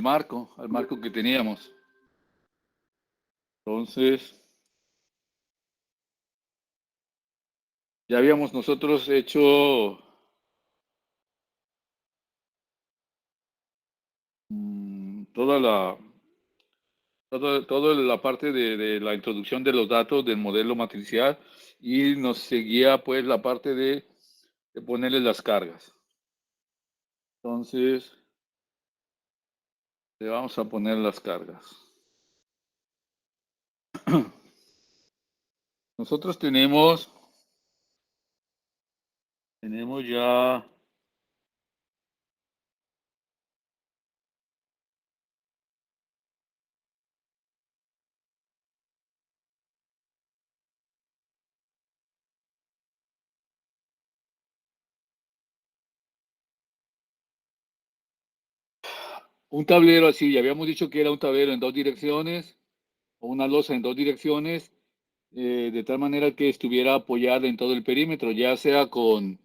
al marco que teníamos. Entonces, ya habíamos nosotros hecho toda la parte de la introducción de los datos del modelo matricial y nos seguía pues la parte de ponerle las cargas. Entonces, le vamos a poner las cargas. Nosotros tenemos ya un tablero así, ya habíamos dicho que era un tablero en dos direcciones o una losa en dos direcciones, de tal manera que estuviera apoyada en todo el perímetro, ya sea con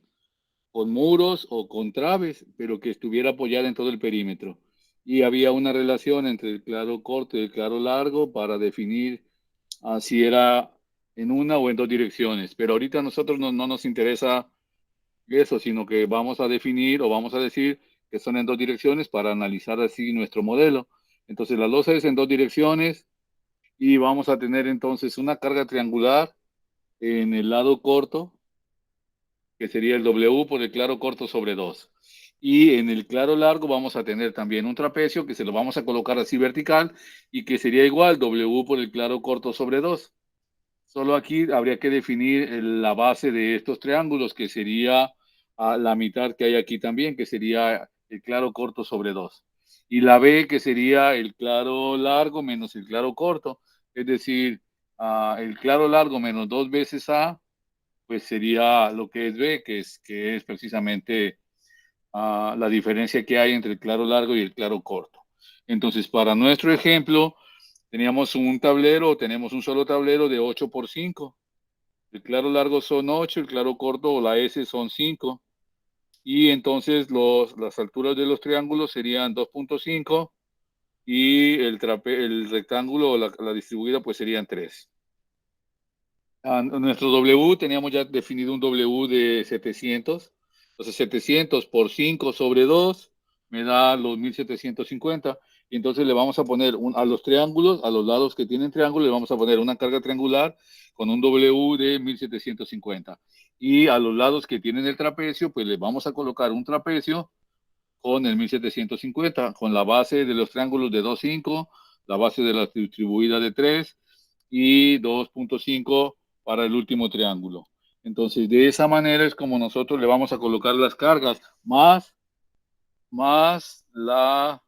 muros o con traves, pero que estuviera apoyada en todo el perímetro. Y había una relación entre el claro corto y el claro largo para definir si era en una o en dos direcciones. Pero ahorita a nosotros no nos interesa eso, sino que vamos a definir o vamos a decir que son en dos direcciones para analizar así nuestro modelo. Entonces la losa es en dos direcciones y vamos a tener entonces una carga triangular en el lado corto, que sería el W por el claro corto sobre 2. Y en el claro largo vamos a tener también un trapecio que se lo vamos a colocar así vertical y que sería igual W por el claro corto sobre 2. Solo aquí habría que definir la base de estos triángulos, que sería la mitad que hay aquí también, que sería el claro corto sobre 2. Y la B, que sería el claro largo menos el claro corto, es decir, el claro largo menos 2 veces A, pues sería lo que es B, que es precisamente la diferencia que hay entre el claro largo y el claro corto. Entonces, para nuestro ejemplo, teníamos un tablero, tenemos un solo tablero de 8 por 5. El claro largo son 8, el claro corto o la S son 5. Y entonces las alturas de los triángulos serían 2.5 y el rectángulo o la distribuida pues serían 3. Nuestro W, teníamos ya definido un W de 700. Entonces 700 por 5 sobre 2 me da los 1750. Y entonces le vamos a poner a los triángulos, a los lados que tienen triángulo, le vamos a poner una carga triangular con un W de 1750. Y a los lados que tienen el trapecio, pues le vamos a colocar un trapecio con el 1750, con la base de los triángulos de 2.5, la base de la distribuida de 3 y 2.5 para el último triángulo. Entonces, de esa manera es como nosotros le vamos a colocar las cargas, más la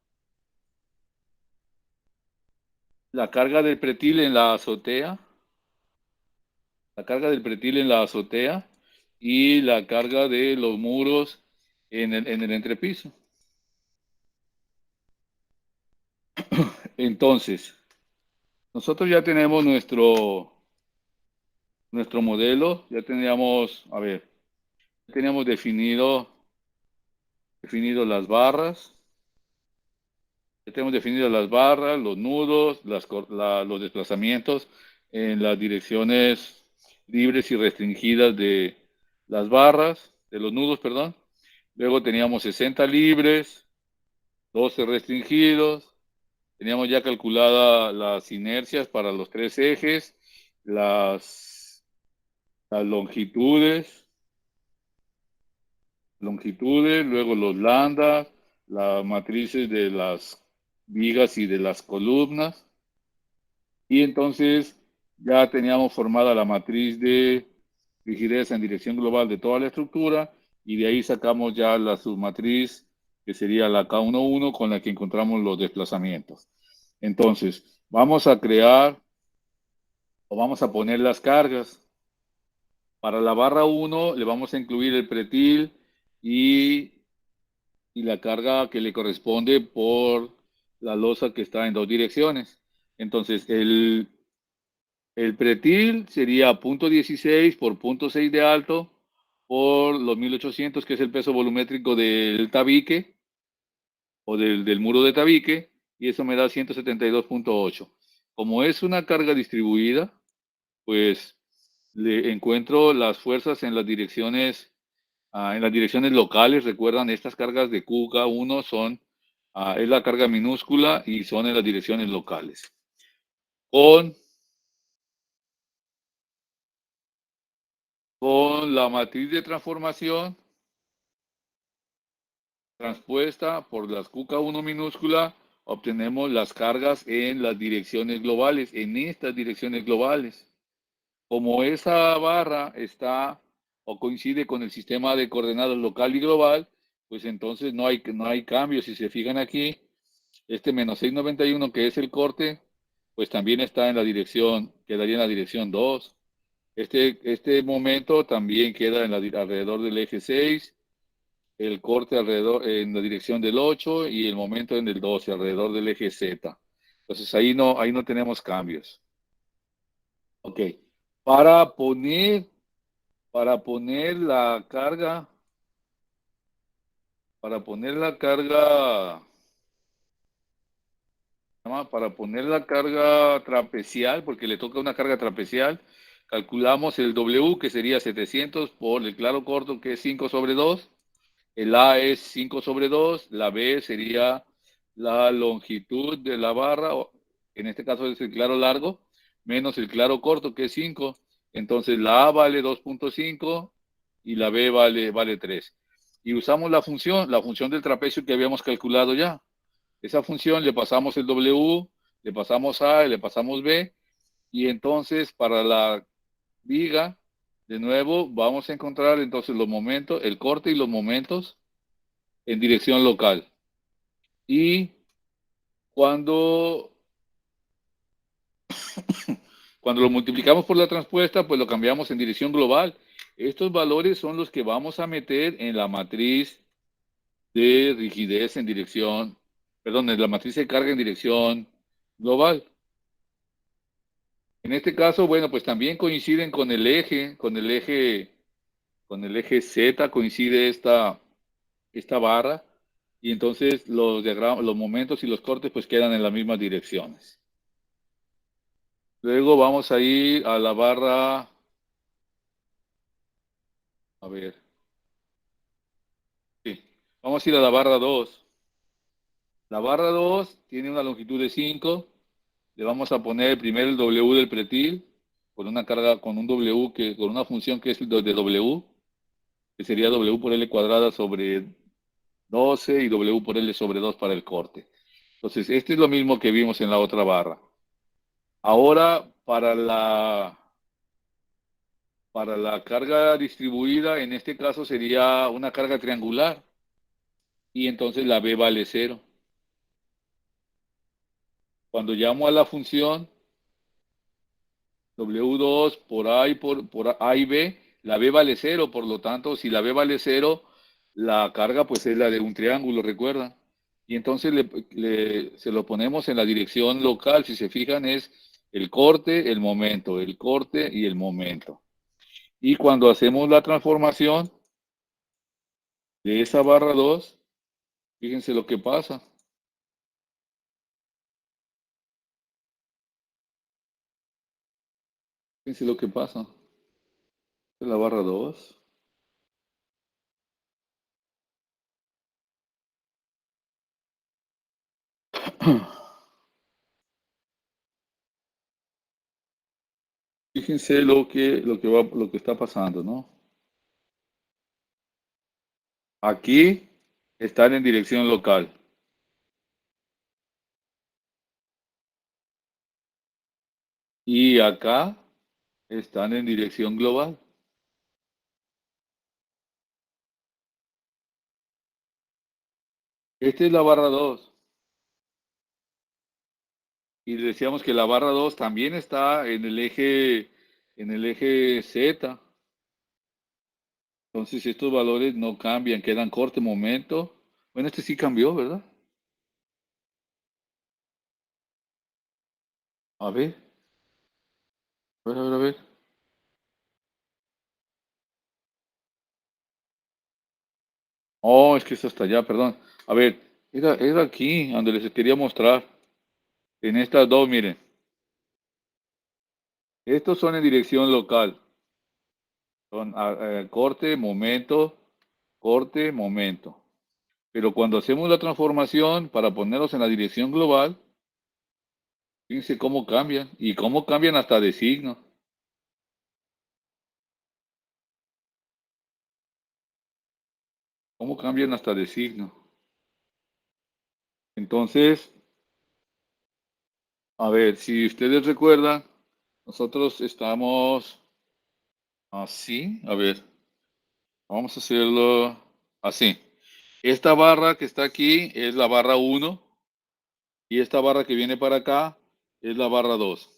carga del pretil en la azotea, la carga del pretil en la azotea y la carga de los muros en el entrepiso. Entonces, nosotros ya tenemos nuestro modelo, ya teníamos, a ver, ya teníamos definido las barras, ya tenemos definidas las barras, los nudos, los desplazamientos en las direcciones libres y restringidas de las barras, de los nudos, perdón. Luego teníamos 60 libres, 12 restringidos. Teníamos ya calculadas las inercias para los tres ejes, las longitudes, luego los lambdas, las matrices de las vigas y de las columnas. Y entonces ya teníamos formada la matriz de rigidez en dirección global de toda la estructura y de ahí sacamos ya la submatriz que sería la K11 con la que encontramos los desplazamientos. Entonces, vamos a crear o vamos a poner las cargas. Para la barra 1 le vamos a incluir el pretil y la carga que le corresponde por la losa que está en dos direcciones. Entonces, el pretil sería 0.16 por 0.6 de alto por los 1800, que es el peso volumétrico del tabique o del muro de tabique. y eso me da 172.8. Como es una carga distribuida, pues le encuentro las fuerzas en las direcciones locales. Recuerdan, estas cargas de QK1 es la carga minúscula y son en las direcciones locales. Con la matriz de transformación transpuesta por las QK1 minúscula, obtenemos las cargas en las direcciones globales, en estas direcciones globales. Como esa barra está o coincide con el sistema de coordenadas local y global, pues entonces no hay cambios. Si se fijan aquí, este menos 691 que es el corte, pues también está en la dirección, quedaría en la dirección 2. Este momento también queda alrededor del eje 6, el corte alrededor en la dirección del 8 y el momento en el 12, alrededor del eje Z. Entonces ahí no tenemos cambios. Ok. Para poner, para poner la carga, para poner la carga, para poner la carga trapecial, porque le toca una carga trapecial, calculamos el W, que sería 700 por el claro corto, que es 5 sobre 2. El A es 5 sobre 2, la B sería la longitud de la barra, en este caso es el claro largo, menos el claro corto, que es 5. Entonces la A vale 2.5 y la B vale 3. Y usamos la función del trapecio que habíamos calculado ya. Esa función le pasamos el W, le pasamos A, le pasamos B, y entonces para la viga, de nuevo, vamos a encontrar entonces los momentos, el corte y los momentos en dirección local. Y cuando, cuando lo multiplicamos por la transpuesta, pues lo cambiamos en dirección global. Estos valores son los que vamos a meter en la matriz de rigidez en dirección, perdón, en la matriz de carga en dirección global. En este caso, bueno, pues también coinciden con el eje Z, coincide esta barra, y entonces los momentos y los cortes pues quedan en las mismas direcciones. Luego vamos a ir a la barra, a ver, sí, vamos a ir a la barra 2. La barra 2 tiene una longitud de 5. Le vamos a poner primero el W del pretil, con una carga, con un W, con una función que es de W, que sería W por L cuadrada sobre 12 y W por L sobre 2 para el corte. Entonces, este es lo mismo que vimos en la otra barra. Ahora, para la carga distribuida, en este caso sería una carga triangular, y entonces la B vale 0. Cuando llamo a la función W2 por A por A y B, la B vale 0, por lo tanto, si la B vale 0, la carga pues es la de un triángulo, recuerda. Y entonces se lo ponemos en la dirección local, si se fijan es el corte, el momento, el corte y el momento. Y cuando hacemos la transformación de esa barra 2, fíjense lo que pasa. Fíjense lo que pasa. Es la barra 2. Fíjense lo que está pasando, ¿no? Aquí están en dirección local y acá están en dirección global. Esta es la barra 2 y decíamos que la barra 2 también está en el eje Z. Entonces estos valores no cambian, quedan corto momento. Bueno, este sí cambió, ¿verdad? A ver, a ver, a ver, a ver. Oh, es que esto está allá, perdón. A ver, Era aquí, donde les quería mostrar. En estas dos, miren. Estos son en dirección local. Son corte, momento. Pero cuando hacemos la transformación para ponerlos en la dirección global, fíjense cómo cambian. Y cómo cambian hasta de signo. Cómo cambian hasta de signo. Entonces, a ver, si ustedes recuerdan, nosotros estamos así. A ver, vamos a hacerlo así. Esta barra que está aquí es la barra 1 y esta barra que viene para acá es la barra 2.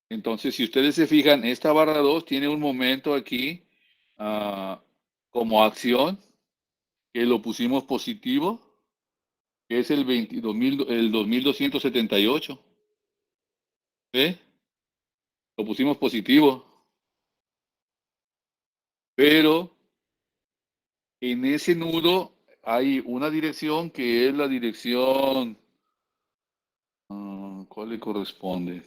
Entonces, si ustedes se fijan, esta barra 2 tiene un momento aquí como acción que lo pusimos positivo, que es el 22.000, el 2278. ¿Ve? Lo pusimos positivo, pero en ese nudo hay una dirección que es la dirección, ¿cuál le corresponde?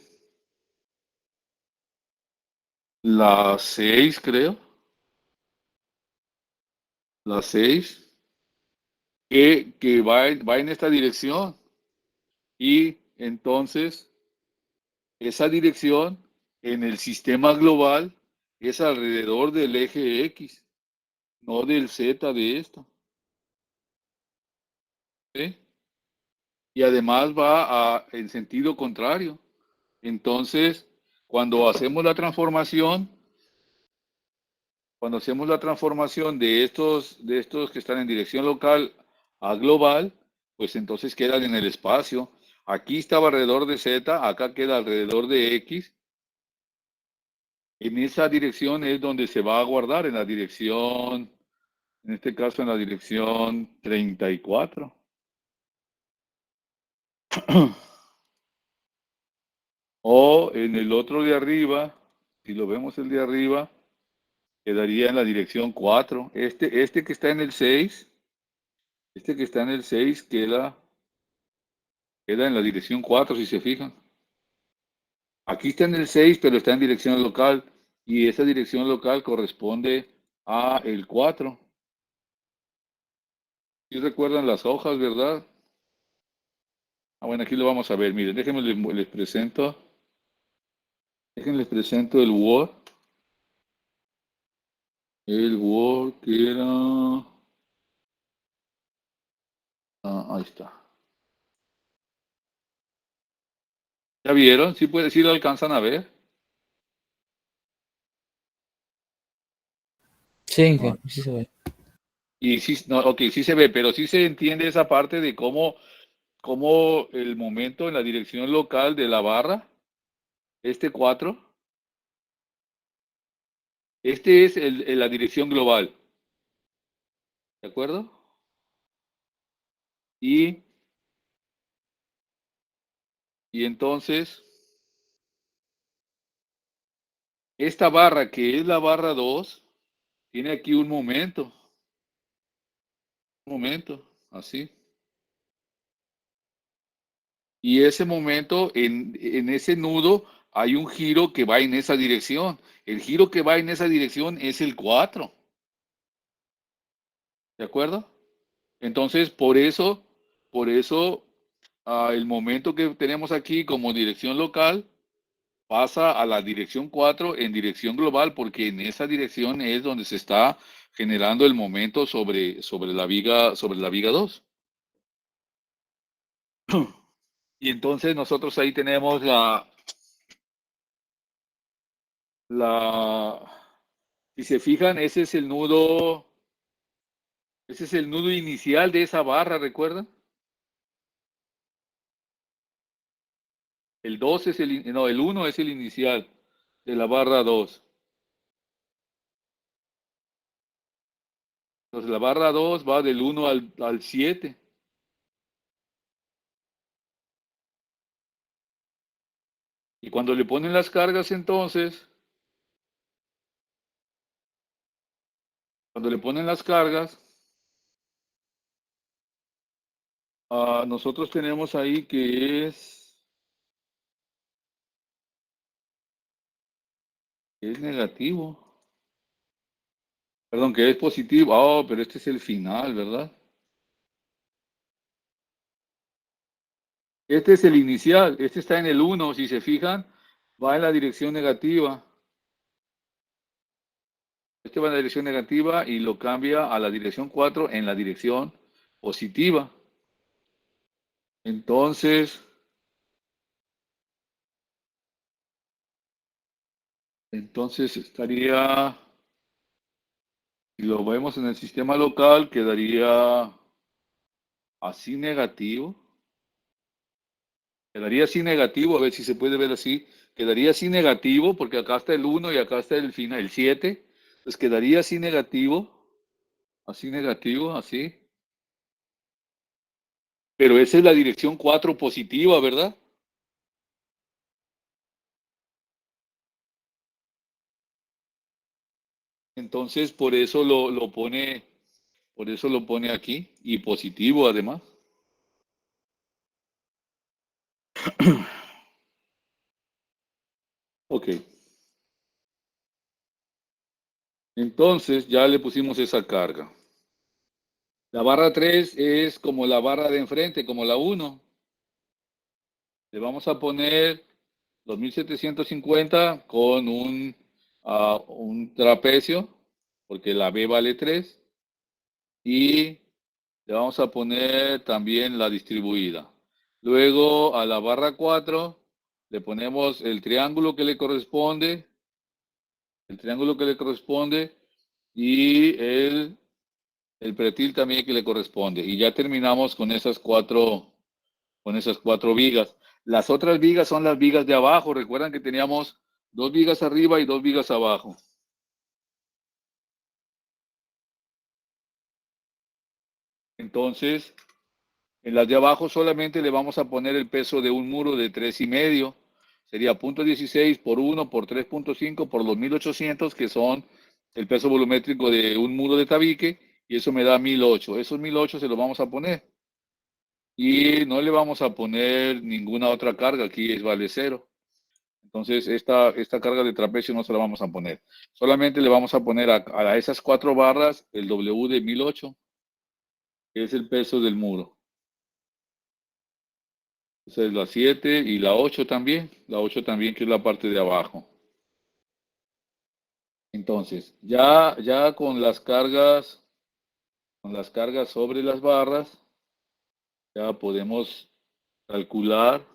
La 6, creo. La 6 que va en esta dirección. Y entonces, esa dirección en el sistema global es alrededor del eje X, no del Z de esta. ¿Sí? Y además va en sentido contrario. Entonces, cuando hacemos la transformación, de estos que están en dirección local a global, pues entonces quedan en el espacio. Aquí estaba alrededor de Z, acá queda alrededor de X. En esa dirección es donde se va a guardar, en la dirección, en este caso en la dirección 34. O en el otro de arriba, si lo vemos el de arriba, quedaría en la dirección 4. Este que está en el 6, este que está en el 6 queda en la dirección 4, si se fijan. Aquí está en el 6, pero está en dirección local. Y esa dirección local corresponde a el 4. ¿Sí recuerdan las hojas, verdad? Bueno, aquí lo vamos a ver. Miren, déjenme les presento. Déjenles presento el Word. El Word que era... ahí está. ¿Ya vieron? ¿Sí puede, sí lo alcanzan a ver? Sí, Ah, sí se ve. y sí, no, ok, sí se ve, pero sí se entiende esa parte de cómo el momento en la dirección local de la barra, este 4, este es la dirección global, ¿de acuerdo? Y, y entonces, esta barra que es la barra 2 tiene aquí un momento, así. Y ese momento, en ese nudo, hay un giro que va en esa dirección. El giro que va en esa dirección es el 4, ¿de acuerdo? Entonces, por eso, el momento que tenemos aquí como dirección local pasa a la dirección 4 en dirección global, porque en esa dirección es donde se está generando el momento sobre la viga 2. Y entonces nosotros ahí tenemos la, si se fijan, ese es el nudo inicial de esa barra, ¿recuerdan? El 2 es no, el 1 es el inicial de la barra 2. Entonces la barra 2 va del 1 al 7. Y cuando le ponen las cargas, entonces, cuando le ponen las cargas, Nosotros tenemos ahí que es negativo. Perdón, que es positivo. Oh, pero este es el final, ¿verdad? Este es el inicial. Este está en el uno. Si se fijan, va en la dirección negativa. Este va en la dirección negativa y lo cambia a la dirección 4 en la dirección positiva. Entonces, entonces estaría, si lo vemos en el sistema local, quedaría así negativo. Quedaría así negativo, a ver si se puede ver así. Quedaría así negativo, porque acá está el uno y acá está el final, el 7. Pues quedaría así negativo, así. Pero esa es la dirección 4 positiva, ¿verdad? Entonces, por eso lo pone aquí, y positivo además. Ok. Entonces, ya le pusimos esa carga. La barra 3 es como la barra de enfrente, como la uno. Le vamos a poner 2750 con un trapecio, porque la B vale 3. Y le vamos a poner también la distribuida. Luego a la barra 4 le ponemos el triángulo que le corresponde y el pretil también que le corresponde. Y ya terminamos con esas cuatro vigas. Las otras vigas son las vigas de abajo. Recuerdan que teníamos dos vigas arriba y dos vigas abajo. Entonces, en las de abajo solamente le vamos a poner el peso de un muro de 3,5. Sería 0,16 por 1 por 3,5 por los 1800, que son el peso volumétrico de un muro de tabique, y eso me da 1,008. Esos 1,008 se los vamos a poner. Y no le vamos a poner ninguna otra carga, aquí vale cero. Entonces, esta carga de trapecio no se la vamos a poner. Solamente le vamos a poner a esas cuatro barras el W de 1,008, que es el peso del muro. Esa es la 7 y la 8 también. La 8 también, que es la parte de abajo. Entonces, ya con las cargas sobre las barras, ya podemos calcular.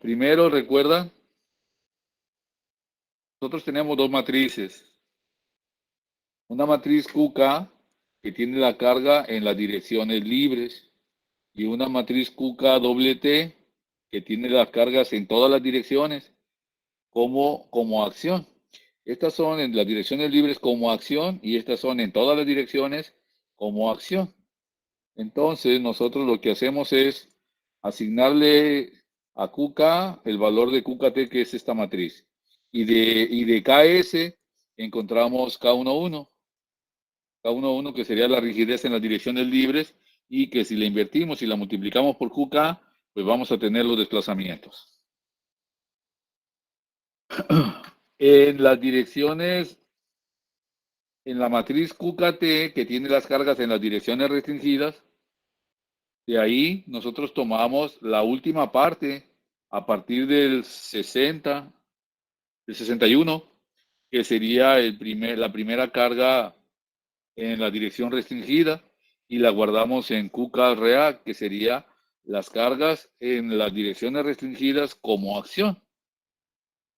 Primero, recuerda, nosotros tenemos dos matrices. Una matriz QK que tiene la carga en las direcciones libres y una matriz QK que tiene las cargas en todas las direcciones como acción. Estas son en las direcciones libres como acción y estas son en todas las direcciones como acción. Entonces nosotros lo que hacemos es asignarle a QK el valor de QKT, que es esta matriz. Y de KS encontramos K11. K11, que sería la rigidez en las direcciones libres, y que si la invertimos y la multiplicamos por QK, pues vamos a tener los desplazamientos. En las direcciones, en la matriz QKT, que tiene las cargas en las direcciones restringidas, de ahí nosotros tomamos la última parte a partir del 60, del 61, que sería la primera carga en la dirección restringida, y la guardamos en QK real, que sería las cargas en las direcciones restringidas como acción.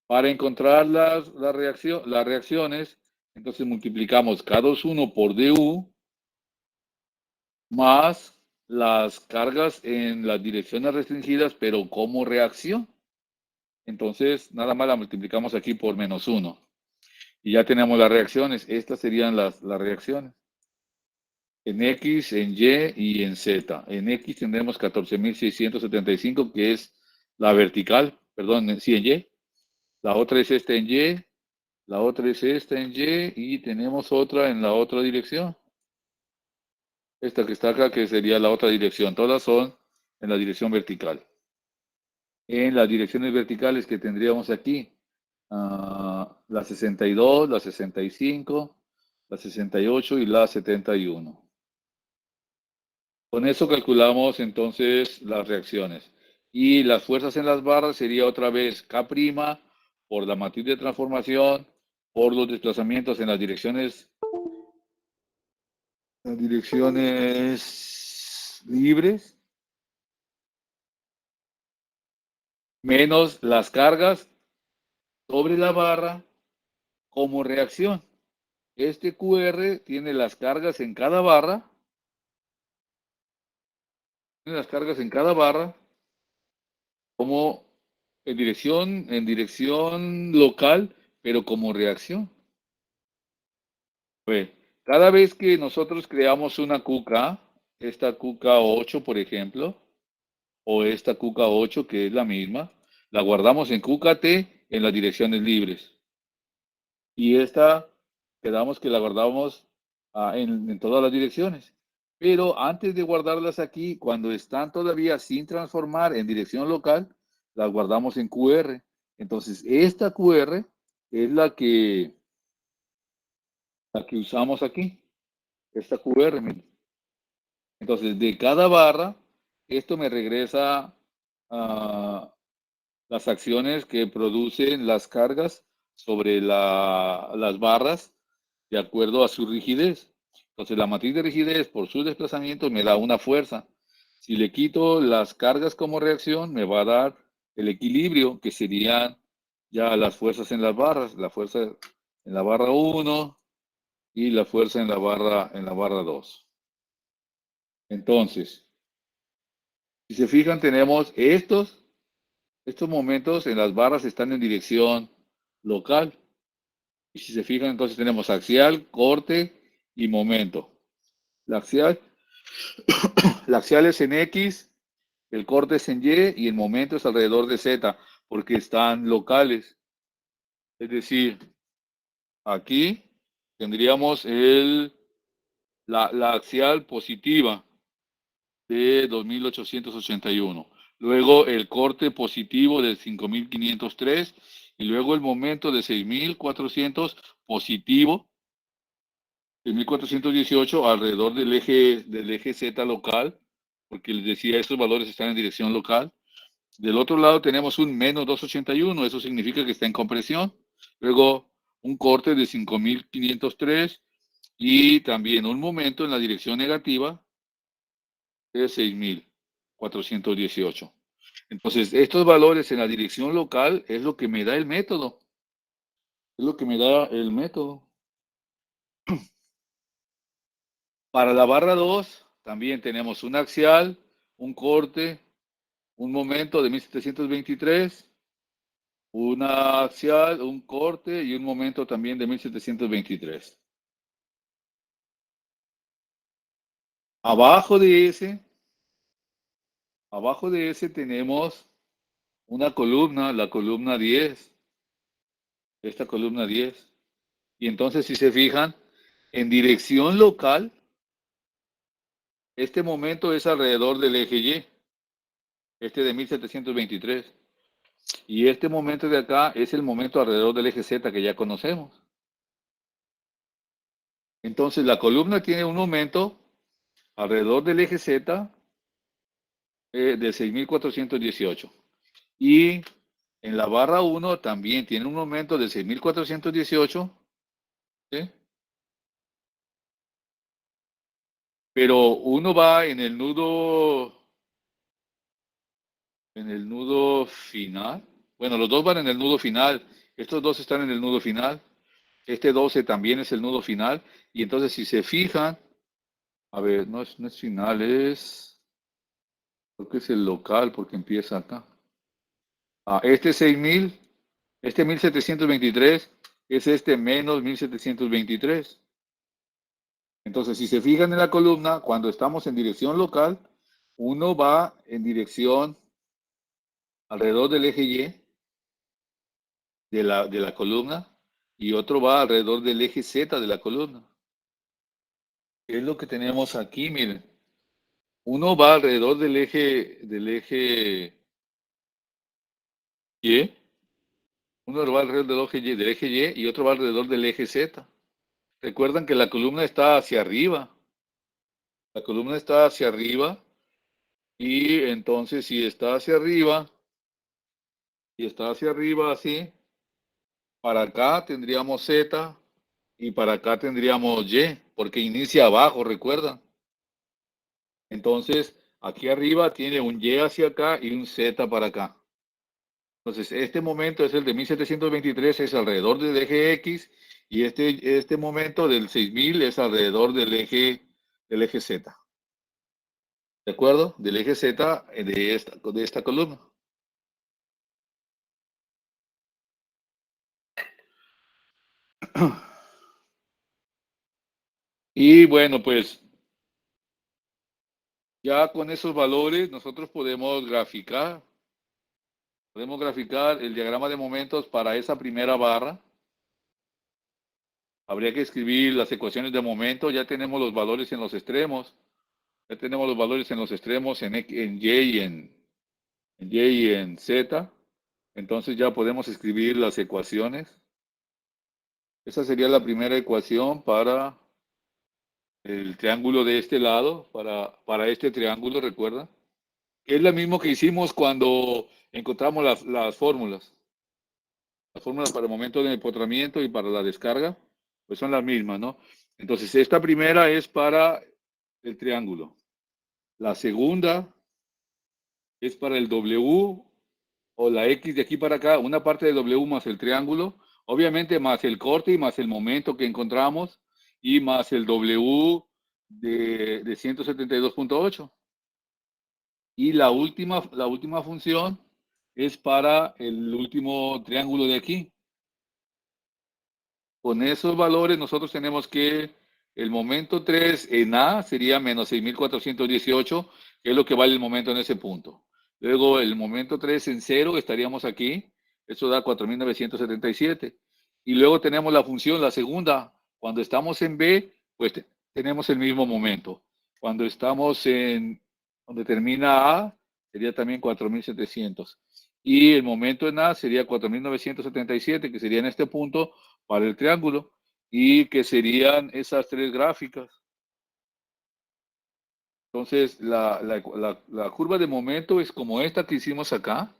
Para encontrar las reacciones, entonces multiplicamos K21 por DU más las cargas en las direcciones restringidas, pero como reacción. Entonces, nada más la multiplicamos aquí por -1. Y ya tenemos las reacciones. Estas serían las reacciones. En X, en Y y en Z. En X tendremos 14,675, que es la vertical. Perdón, sí, en Y. La otra es esta en Y. La otra es esta en Y. Y tenemos otra en la otra dirección. esta que está acá, que sería la otra dirección. Todas son en la dirección vertical. En las direcciones verticales que tendríamos aquí, la 62, la 65, la 68 y la 71. Con eso calculamos entonces las reacciones. Y las fuerzas en las barras sería otra vez K' por la matriz de transformación, por los desplazamientos en las direcciones libres, menos las cargas sobre la barra como reacción. Este QR tiene las cargas en cada barra, como en dirección local, pero como reacción. Pues, cada vez que nosotros creamos una QK, esta QK8, por ejemplo, o esta QK8, que es la misma, la guardamos en QKT en las direcciones libres. Y esta, quedamos que la guardamos en todas las direcciones. Pero antes de guardarlas aquí, cuando están todavía sin transformar en dirección local, las guardamos en QR. Entonces, esta QR es la que usamos aquí, esta QR. Entonces, de cada barra, esto me regresa a las acciones que producen las cargas sobre las barras de acuerdo a su rigidez. Entonces, la matriz de rigidez por su desplazamiento me da una fuerza. Si le quito las cargas como reacción, me va a dar el equilibrio, que serían ya las fuerzas en las barras, la fuerza en la barra 1 y la fuerza en la barra 2. Entonces, si se fijan, tenemos estos momentos en las barras están en dirección local. Y si se fijan, entonces tenemos axial, corte y momento. La axial, la axial es en X, el corte es en Y y el momento es alrededor de Z, porque están locales. Es decir, aquí tendríamos la axial positiva de 2881. Luego el corte positivo de 5503 y luego el momento de 6400 positivo, 6418 alrededor del eje Z local, porque les decía, estos valores están en dirección local. Del otro lado tenemos un menos 281, eso significa que está en compresión. Luego un corte de 5503 y también un momento en la dirección negativa de 6418. Entonces, estos valores en la dirección local es lo que me da el método. Es lo que me da el método. Para la barra 2, también tenemos un axial, un corte, un momento de 1723, una axial, un corte y un momento también de 1723. Abajo de ese tenemos una columna, la columna 10, esta columna 10. Y entonces, si se fijan, en dirección local, este momento es alrededor del eje Y, este de 1723. Y este momento de acá es el momento alrededor del eje Z que ya conocemos. Entonces, la columna tiene un momento alrededor del eje Z de 6418. Y en la barra 1 también tiene un momento de 6418, ¿sí? Pero uno va en el nudo final. Bueno, los dos van en el nudo final. Estos dos están en el nudo final. Este 12 también es el nudo final. Y entonces, si se fijan, a ver, no es final, creo que es el local porque empieza acá. Este 6000, este 1723 es este menos 1723. Entonces, si se fijan en la columna, cuando estamos en dirección local, uno va en dirección alrededor del eje Y de la columna y otro va alrededor del eje Z de la columna. ¿Qué es lo que tenemos aquí? Miren, uno va alrededor del eje Y, uno va alrededor del eje Y y otro va alrededor del eje Z. Recuerdan que la columna está hacia arriba. La columna está hacia arriba y entonces si está hacia arriba así, para acá tendríamos Z y para acá tendríamos Y, porque inicia abajo, ¿recuerdan? Entonces, aquí arriba tiene un Y hacia acá y un Z para acá. Entonces, este momento es el de 1723, es alrededor del eje X, y este momento del 6000 es alrededor del eje Z. ¿De acuerdo? Del eje Z de esta columna. Y bueno, pues ya con esos valores nosotros podemos graficar el diagrama de momentos para esa primera barra. Habría que escribir las ecuaciones de momento. Ya tenemos los valores en los extremos. Ya tenemos los valores en los extremos en Y y en Z. Entonces ya podemos escribir las ecuaciones. Esa sería la primera ecuación para el triángulo de este lado, para este triángulo, recuerda. Es lo mismo que hicimos cuando encontramos las fórmulas. Las fórmulas para el momento de empotramiento y para la descarga, pues son las mismas, ¿no? Entonces, esta primera es para el triángulo. La segunda es para el W o la X de aquí para acá, una parte de W más el triángulo, obviamente más el corte y más el momento que encontramos y más el W de 172.8. Y la última función es para el último triángulo de aquí. Con esos valores nosotros tenemos que el momento 3 en A sería menos 6.418, que es lo que vale el momento en ese punto. Luego el momento 3 en cero estaríamos aquí, eso da 4.977. Y luego tenemos la función, la segunda, cuando estamos en B, pues tenemos el mismo momento. Cuando estamos donde termina A, sería también 4.700. Y el momento en A sería 4.977, que sería en este punto para el triángulo, y que serían esas tres gráficas. Entonces, la curva de momento es como esta que hicimos acá.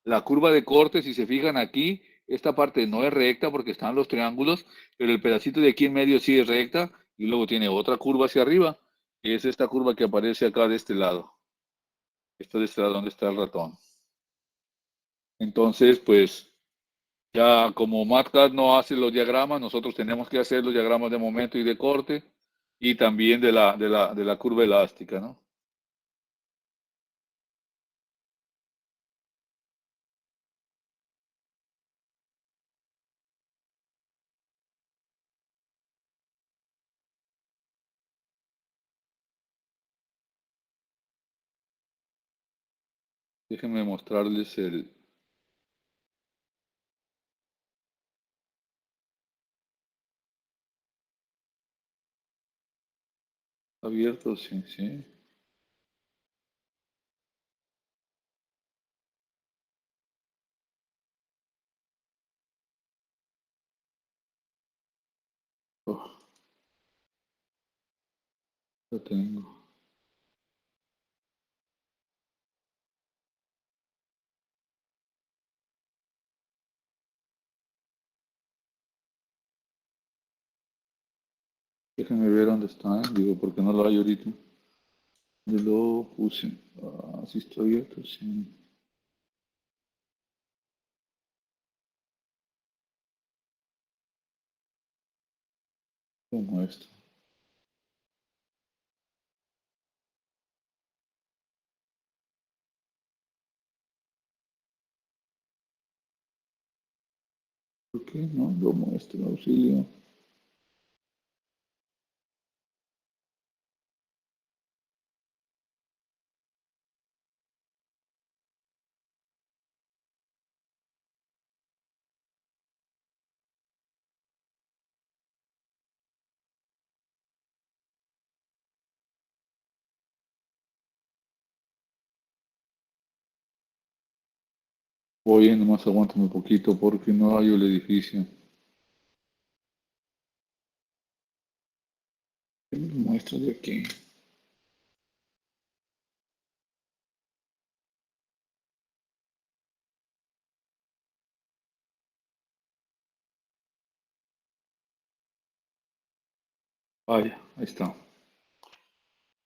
La curva de corte, si se fijan aquí, esta parte no es recta porque están los triángulos, pero el pedacito de aquí en medio sí es recta, y luego tiene otra curva hacia arriba, que es esta curva que aparece acá de este lado. Esta de este lado donde está el ratón. Entonces, pues ya como MATLAB no hace los diagramas, nosotros tenemos que hacer los diagramas de momento y de corte y también de la curva elástica, ¿no? Déjenme mostrarles el abierto, sí, sí. Oh, lo tengo. Déjenme ver dónde está, digo, porque no lo hay ahorita. Yo lo puse. Ah, sí está abierto, sí. Como esto. ¿Por qué no lo muestro? Auxilio. Oye, nomás aguántame un poquito porque no hay el edificio. ¿Qué me muestra de aquí? Vaya, ahí está.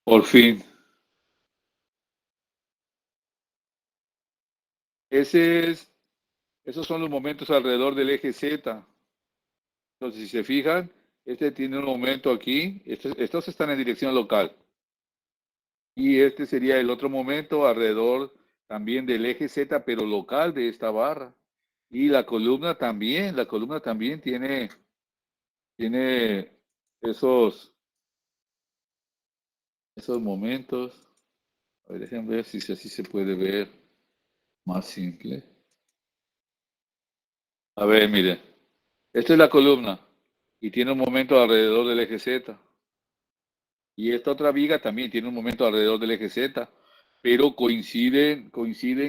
Por fin. Ese es, esos son los momentos alrededor del eje Z. Entonces, si se fijan, este tiene un momento aquí. Estos están en dirección local. Y este sería el otro momento alrededor también del eje Z, pero local de esta barra. Y la columna también tiene esos, esos momentos. A ver, déjenme ver si así se puede ver más simple. A ver, mire, esta es la columna y tiene un momento alrededor del eje Z. Y esta otra viga también tiene un momento alrededor del eje Z, pero coinciden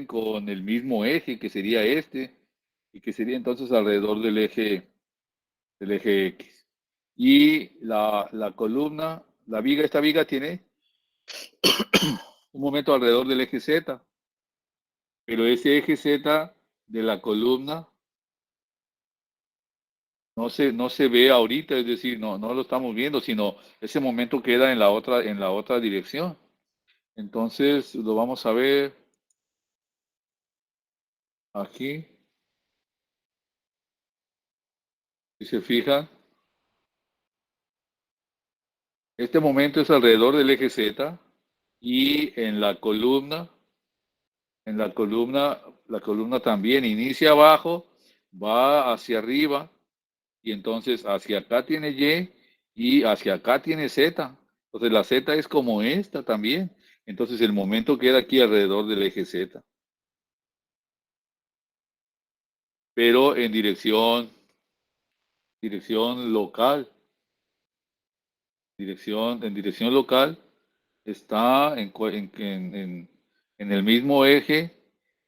con el mismo eje, que sería este, y que sería entonces alrededor del eje X. Y la columna, esta viga tiene un momento alrededor del eje Z, pero ese eje Z de la columna no se ve ahorita, es decir, no lo estamos viendo, sino ese momento queda en la otra dirección. Entonces lo vamos a ver aquí, si se fijan, este momento es alrededor del eje Z y la columna también inicia abajo, va hacia arriba y entonces hacia acá tiene Y hacia acá tiene Z. Entonces la Z es como esta también. Entonces el momento queda aquí alrededor del eje Z, pero en dirección local. En dirección local está en el mismo eje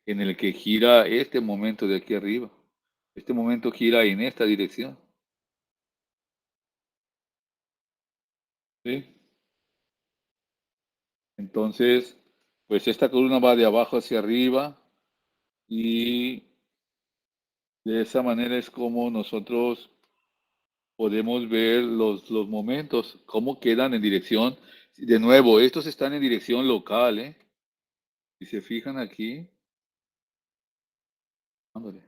en el que gira este momento de aquí arriba. Este momento gira en esta dirección. ¿Sí? Entonces, pues esta columna va de abajo hacia arriba y de esa manera es como nosotros podemos ver los momentos, cómo quedan en dirección. De nuevo, estos están en dirección local, ¿eh? Si se fijan aquí, ándale.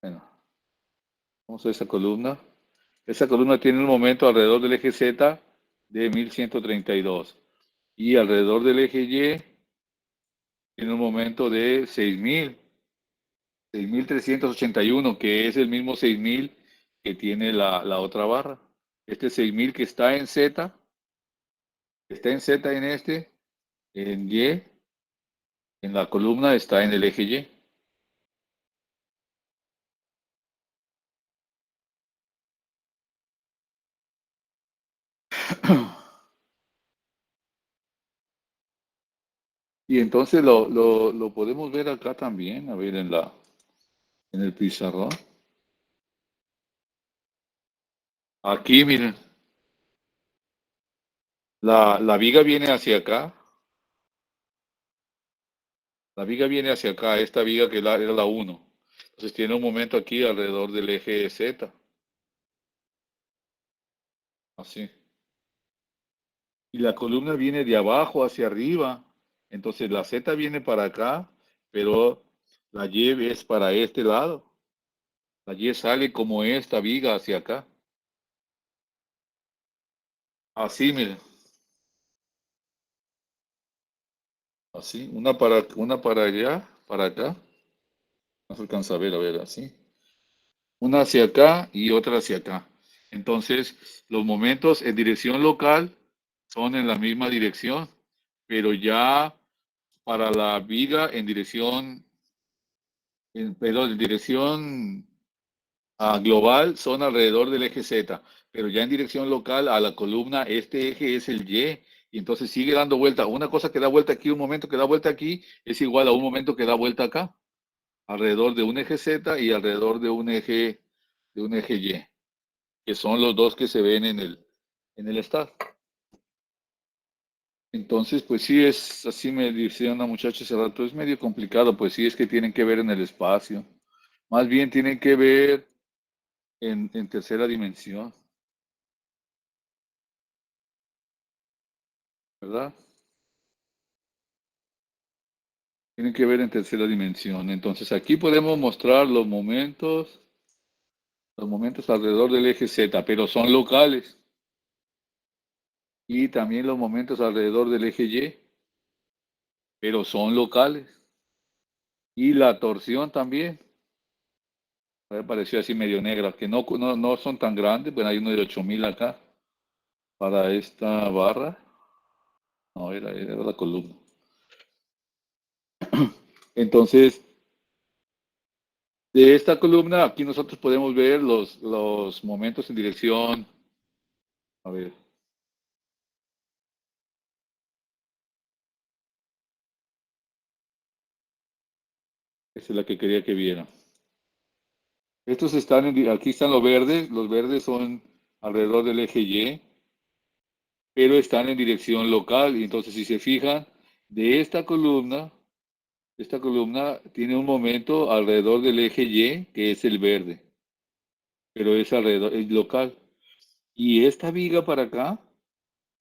Bueno, vamos a esa columna. Esa columna tiene un momento alrededor del eje Z de 1132 y alrededor del eje Y tiene un momento de 6381, que es el mismo 6000 que tiene la otra barra. Este 6000 que está en Z en Y, en la columna está en el eje Y. Y entonces lo podemos ver acá también, a ver, en el pizarrón. Aquí, miren, la viga viene hacia acá. La viga viene hacia acá, esta viga que era la 1. Entonces tiene un momento aquí alrededor del eje Z. Así. Y la columna viene de abajo hacia arriba. Entonces la Z viene para acá, pero la Y es para este lado. La Y sale como esta viga hacia acá. Así, miren. Así. Una para allá, para acá. No se alcanza a ver, así. Una hacia acá y otra hacia acá. Entonces, los momentos en dirección local son en la misma dirección, pero ya para la viga en dirección global son alrededor del eje Z, pero ya en dirección local a la columna, este eje es el Y y entonces sigue dando vuelta. Una cosa que da vuelta aquí, un momento que da vuelta aquí, es igual a un momento que da vuelta acá, alrededor de un eje Z y alrededor de un eje Y, que son los dos que se ven en el estado. Entonces, pues sí, es así me decía una muchacha hace rato, es medio complicado, pues sí, es que tienen que ver en el espacio. Más bien tienen que ver en tercera dimensión, ¿verdad? Tienen que ver en tercera dimensión. Entonces, aquí podemos mostrar los momentos alrededor del eje Z, pero son locales. Y también los momentos alrededor del eje Y, pero son locales. Y la torsión también. Me pareció así medio negra, que no son tan grandes. Bueno, hay uno de 8000 acá para esta barra. No, era la columna. Entonces, de esta columna, aquí nosotros podemos ver los momentos en dirección. A ver, esa es la que quería que viera. Estos están aquí están los verdes son alrededor del eje Y, pero están en dirección local. Y entonces, si se fijan, de esta columna tiene un momento alrededor del eje Y, que es el verde, pero es alrededor, es local. Y esta viga para acá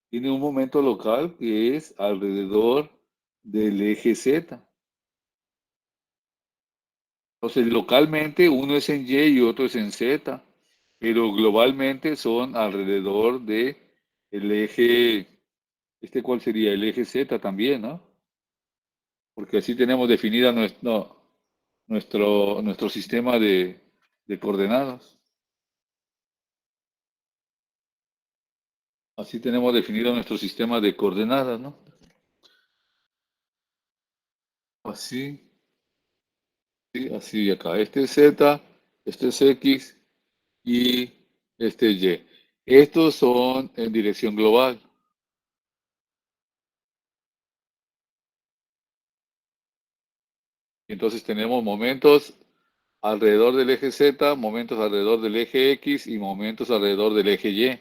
tiene un momento local que es alrededor del eje Z. Entonces, localmente uno es en Y y otro es en Z, pero globalmente son alrededor de el eje, ¿cuál sería? El eje Z también, ¿no? Porque así tenemos definida nuestro sistema de coordenadas. Así tenemos definido nuestro sistema de coordenadas, ¿no? Así, sí, así acá. Este es Z, este es X y este es Y. Estos son en dirección global. Entonces tenemos momentos alrededor del eje Z, momentos alrededor del eje X y momentos alrededor del eje Y,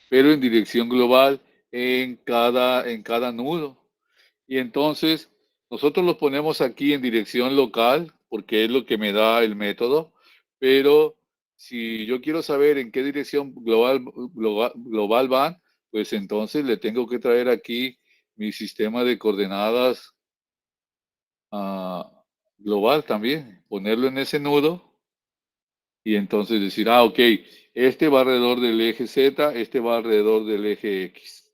pero en dirección global en cada nudo. Y entonces nosotros los ponemos aquí en dirección local, porque es lo que me da el método, pero si yo quiero saber en qué dirección global van, pues entonces le tengo que traer aquí mi sistema de coordenadas global también, ponerlo en ese nudo y entonces decir, ok, este va alrededor del eje Z, este va alrededor del eje X,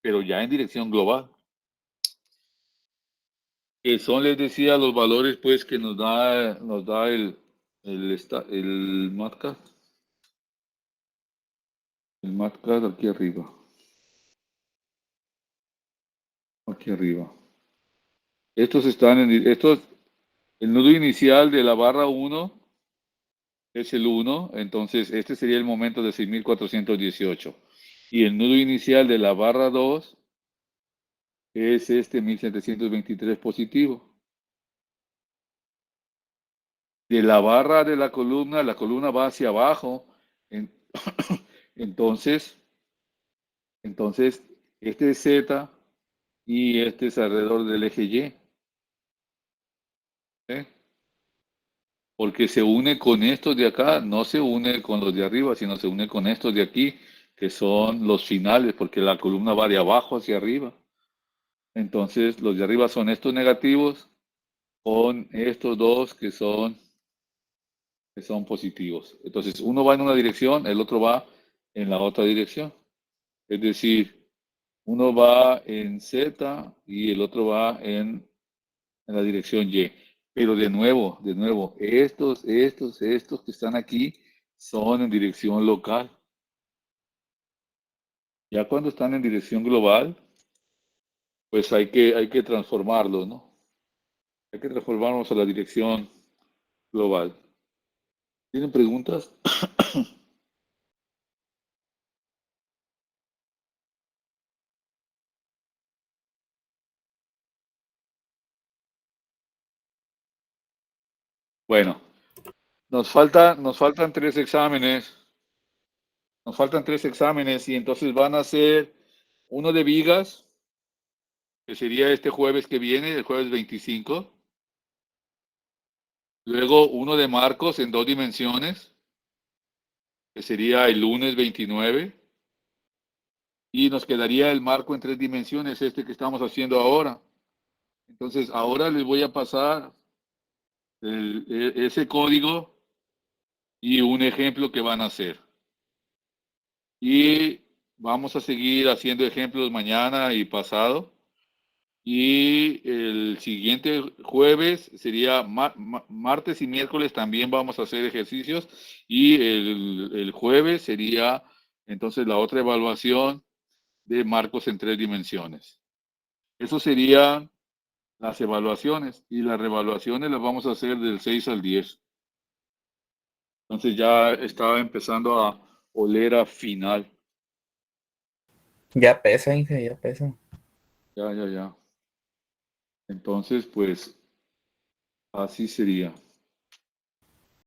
pero ya en dirección global. Que son, les decía, los valores pues que nos da el MATCAD aquí arriba. El nudo inicial de la barra 1 es el 1, entonces este sería el momento de 6418. Y el nudo inicial de la barra 2 es este 1723 positivo. De la barra de la columna va hacia abajo. En- entonces, entonces, este es Z y este es alrededor del eje Y. ¿Eh? Porque se une con estos de acá, no se une con los de arriba, sino se une con estos de aquí, que son los finales, porque la columna va de abajo hacia arriba. Entonces, los de arriba son estos negativos con estos dos que son positivos. Entonces, uno va en una dirección, el otro va en la otra dirección. Es decir, uno va en Z y el otro va en la dirección Y. Pero de nuevo, estos que están aquí son en dirección local. Ya cuando están en dirección global, pues hay que transformarlos, ¿no? Hay que transformarlos a la dirección global. ¿Tienen preguntas? Bueno, nos faltan 3 exámenes. Nos faltan 3 exámenes y entonces van a ser uno de vigas, que sería este jueves que viene, el jueves 25. Luego uno de marcos en 2 dimensiones, que sería el lunes 29. Y nos quedaría el marco en 3 dimensiones, este que estamos haciendo ahora. Entonces, ahora les voy a pasar ese código y un ejemplo que van a hacer. Y vamos a seguir haciendo ejemplos mañana y pasado. Y el siguiente jueves sería martes y miércoles también vamos a hacer ejercicios. Y el jueves sería entonces la otra evaluación de marcos en 3 dimensiones. Eso serían las evaluaciones. Y las revaluaciones las vamos a hacer del 6 al 10. Entonces ya estaba empezando a oler a final. Ya pesa, Inge, ya pesa. Ya. Entonces, pues así sería.